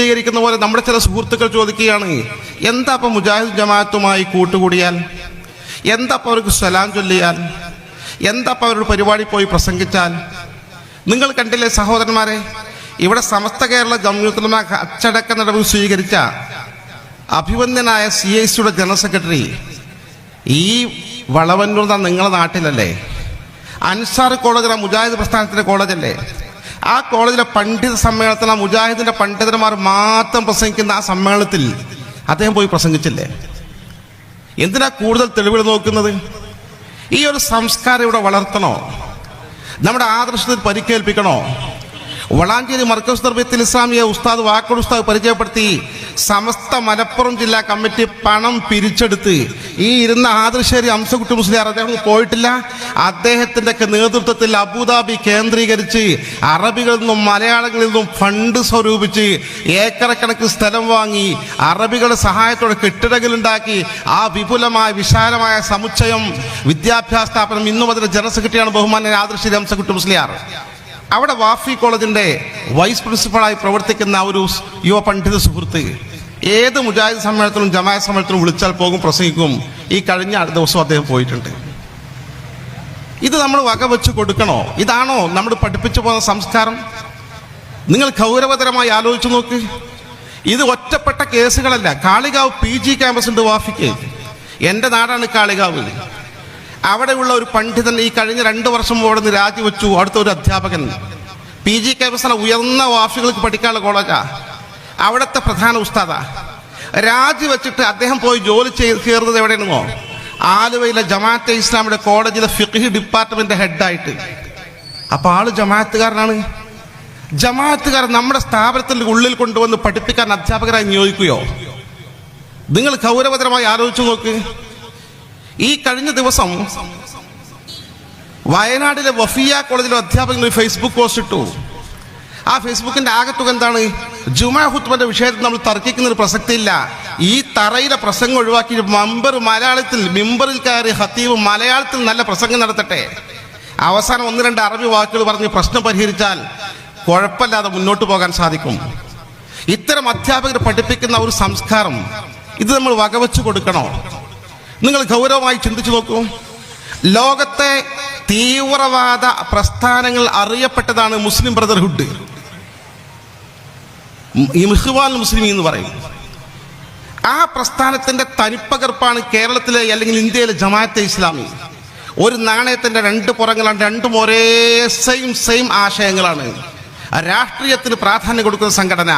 വിശദീകരിക്കുന്ന പോലെ നമ്മുടെ ചില സുഹൃത്തുക്കൾ ചോദിക്കുകയാണ്, എന്താ അപ്പം മുജാഹിദ് ജമാഅത്തുമായി കൂട്ടുകൂടിയാൽ, എന്താ അപ്പം അവർക്ക് സലാം ചൊല്ലിയാൽ, എന്താ അപ്പം അവരുടെ പരിപാടി പോയി പ്രസംഗിച്ചാൽ? നിങ്ങൾ കണ്ടില്ലേ സഹോദരന്മാരെ, ഇവിടെ സമസ്ത കേരള ജംഇയ്യത്തുൽ ഉലമ അച്ചടക്ക നടപടി സ്വീകരിച്ച അഭിവന്ദ്യനായ CIC-യുടെ ജനറൽ സെക്രട്ടറി ഈ വളവന്നൂർ നിങ്ങളുടെ നാട്ടിലല്ലേ? അൻസാർ കോളേജ് മുജാഹിദ് പ്രസ്ഥാനത്തിൻ്റെ കോളേജല്ലേ? ആ കോളേജിലെ പണ്ഡിത സമ്മേളനത്തിൽ മുജാഹിദിന്റെ പണ്ഡിതന്മാർ മാത്രം പ്രസംഗിക്കുന്ന ആ സമ്മേളനത്തിൽ അദ്ദേഹം പോയി പ്രസംഗിച്ചില്ലേ? എന്തിനാ കൂടുതൽ തെളിവുകൾ നോക്കുന്നത്? ഈ ഒരു സംസ്കാരം ഇവിടെ വളർത്തണോ? നമ്മുടെ ആദർശത്തിൽ പരിക്കേൽപ്പിക്കണോ? വളാഞ്ചേരി മർക്കസ് തർബിയത്തുൽ ഇസ്ലാമിയ ഉസ്താദ് വാക്കോട് ഉസ്താദ് പരിചയപ്പെടുത്തി സമസ്ത മലപ്പുറം ജില്ലാ കമ്മിറ്റി പണം പിരിച്ചെടുത്ത് ഈ ഇരുന്ന ആദർശേരി അംസക്കുട്ടി മുസ്ലിയാർ അദ്ദേഹം പോയിട്ടില്ല, അദ്ദേഹത്തിൻ്റെ ഒക്കെ നേതൃത്വത്തിൽ അബുദാബി കേന്ദ്രീകരിച്ച് അറബികളിൽ നിന്നും മലയാളികളിൽ നിന്നും ഫണ്ട് സ്വരൂപിച്ച് ഏക്കറക്കണക്കിന് സ്ഥലം വാങ്ങി അറബികളുടെ സഹായത്തോടെ കെട്ടിടങ്ങളുണ്ടാക്കി ആ വിപുലമായ വിശാലമായ സമുച്ചയം വിദ്യാഭ്യാസ സ്ഥാപനം ഇന്നും അതിൻ്റെ ജനറൽ സെക്രട്ടറിയാണ് ബഹുമാന്യ ആദർശേരി അംസക്കുട്ടി മുസ്ലിയാർ. അവിടെ വാഫി കോളേജിൻ്റെ വൈസ് പ്രിൻസിപ്പളായി പ്രവർത്തിക്കുന്ന ഒരു യുവ പണ്ഡിത സുഹൃത്ത് ഏത് മുജാഹിദ് സമ്മേളനത്തിലും ജമാഅത്ത് സമ്മേളനത്തിലും വിളിച്ചാൽ പോകും, പ്രസംഗിക്കും. ഈ കഴിഞ്ഞ ദിവസം അദ്ദേഹം പോയിട്ടുണ്ട്. ഇത് നമ്മൾ വകവെച്ച് കൊടുക്കണോ? ഇതാണോ നമ്മൾ പഠിപ്പിച്ചു പോകുന്ന സംസ്കാരം? നിങ്ങൾ ഗൗരവതരമായി ആലോചിച്ച് നോക്ക്. ഇത് ഒറ്റപ്പെട്ട കേസുകളല്ല. കാളികാവ് PG ക്യാമ്പസ് ഉണ്ട് വാഫിക്ക്. എൻ്റെ നാടാണ് കാളികാവ്. അവിടെയുള്ള ഒരു പണ്ഡിതൻ ഈ കഴിഞ്ഞ 2 വർഷം അവിടെ നിന്ന് രാജിവെച്ചു. അടുത്ത ഒരു അധ്യാപകൻ PG ക്യാമ്പസ് ഉയർന്ന വാഫികൾക്ക് പഠിക്കാനുള്ള കോളേജാ, അവിടുത്തെ പ്രധാന ഉസ്താദാ. രാജിവെച്ചിട്ട് അദ്ദേഹം പോയി ജോലി ചേർന്നത് എവിടെയാണെന്നോ? ആലുവയിലെ ജമാഅത്തെ ഇസ്ലാമിയുടെ കോളേജിലെ ഫിഖ് ഡിപ്പാർട്ട്മെന്റ് ഹെഡായിട്ട്. അപ്പൊ ആള് ജമാഅത്തുകാരനാണ്. ജമാഅത്തുകാരൻ നമ്മുടെ സ്ഥാപനത്തിന്റെ ഉള്ളിൽ കൊണ്ടുവന്ന് പഠിപ്പിക്കാൻ അധ്യാപകരായി നിയോഗിക്കുകയോ? നിങ്ങൾ ഗൗരവതരമായി ആലോചിച്ചു നോക്ക്. ഈ കഴിഞ്ഞ ദിവസം വയനാട്ടിലെ വഫിയ കോളേജിലെ അധ്യാപകൻ ഒരു ഫേസ്ബുക്ക് പോസ്റ്റ് ഇട്ടു. ആ ഫേസ്ബുക്കിന്റെ ആകത്തുക എന്താണ്? ജുമാ ഖുത്ബയുടെ വിഷയത്തിൽ നമ്മൾ തർക്കിക്കുന്നൊരു പ്രസക്തിയില്ല. ഈ തറയിലെ പ്രസംഗം ഒഴിവാക്കി മലയാളത്തിൽ മിമ്പറിൽ കയറി ഖത്തീബ് മലയാളത്തിൽ നല്ല പ്രസംഗം നടത്തട്ടെ. അവസാനം 1-2 അറബി വാക്കുകൾ പറഞ്ഞ് പ്രശ്നം പരിഹരിച്ചാൽ കുഴപ്പമില്ലാതെ മുന്നോട്ട് പോകാൻ സാധിക്കും. ഇത്തരം അധ്യാപകർ പഠിപ്പിക്കുന്ന ഒരു സംസ്കാരം ഇത് നമ്മൾ വകവെച്ചു കൊടുക്കണോ? നിങ്ങൾ ഗൗരവമായി ചിന്തിച്ചു നോക്കൂ. ലോകത്തെ തീവ്രവാദ പ്രസ്ഥാനങ്ങൾ അറിയപ്പെട്ടതാണ് മുസ്ലിം ബ്രദർഹുഡ്, ഇഖ്വാൻ മുസ്ലിമീൻ എന്ന് പറയും. ആ പ്രസ്ഥാനത്തിന്റെ തനിപ്പകർപ്പാണ് കേരളത്തിലെ അല്ലെങ്കിൽ ഇന്ത്യയിലെ ജമാഅത്തെ ഇസ്ലാമി. ഒരു നാണയത്തിന്റെ 2 പുറങ്ങളാണ്, രണ്ടും ഒരേ സെയിം ആശയങ്ങളാണ്. രാഷ്ട്രീയത്തിന് പ്രാധാന്യം കൊടുക്കുന്ന സംഘടന.